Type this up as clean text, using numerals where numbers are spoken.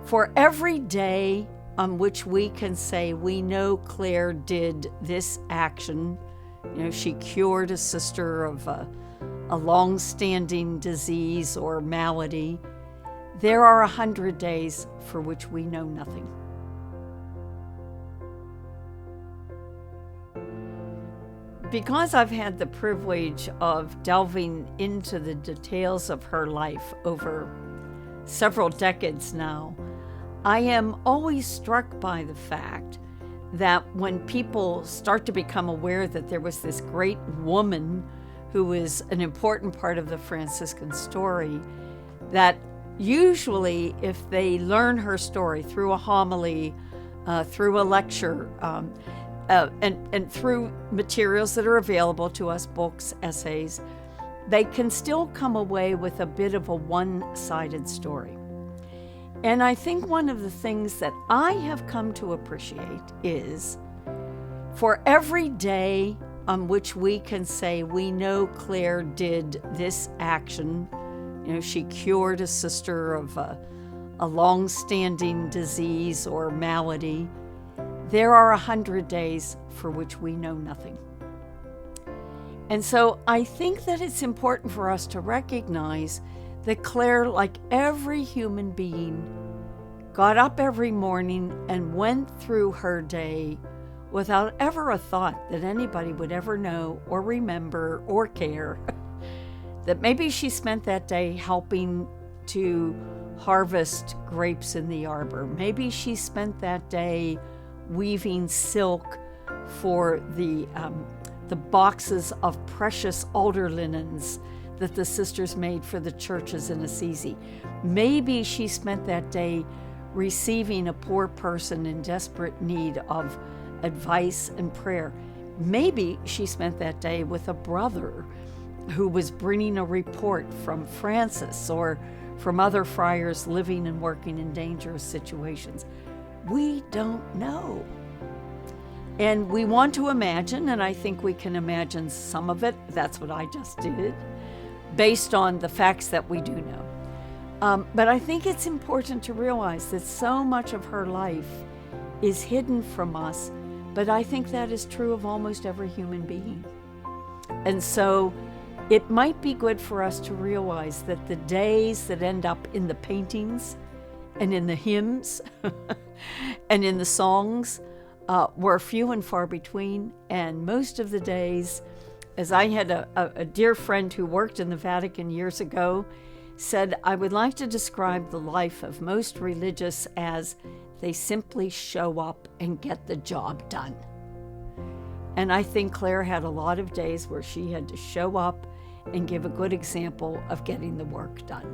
For every day on which we can say we know Clare did this action, she cured a sister of a long-standing disease or malady, there are 100 days for which we know nothing. Because I've had the privilege of delving into the details of her life over several decades now, I am always struck by the fact that when people start to become aware that there was this great woman who is an important part of the Franciscan story, that usually if they learn her story through a homily, through a lecture, and through materials that are available to us, books, essays, they can still come away with a bit of a one-sided story. And I think one of the things that I have come to appreciate is, for every day on which we can say we know Clare did this action, she cured a sister of a long-standing disease or malady, there are 100 days for which we know nothing. And so I think that it's important for us to recognize that Clare, like every human being, got up every morning and went through her day without ever a thought that anybody would ever know or remember or care. That maybe she spent that day helping to harvest grapes in the arbor. Maybe she spent that day weaving silk for the boxes of precious altar linens that the sisters made for the churches in Assisi. Maybe she spent that day receiving a poor person in desperate need of advice and prayer. Maybe she spent that day with a brother who was bringing a report from Francis or from other friars living and working in dangerous situations. We don't know. And we want to imagine, and I think we can imagine some of it, that's what I just did, based on the facts that we do know. But I think it's important to realize that so much of her life is hidden from us, but I think that is true of almost every human being. And so it might be good for us to realize that the days that end up in the paintings and in the hymns and in the songs were few and far between. And most of the days, as I had a dear friend who worked in the Vatican years ago, said, I would like to describe the life of most religious as they simply show up and get the job done. And I think Clare had a lot of days where she had to show up and give a good example of getting the work done.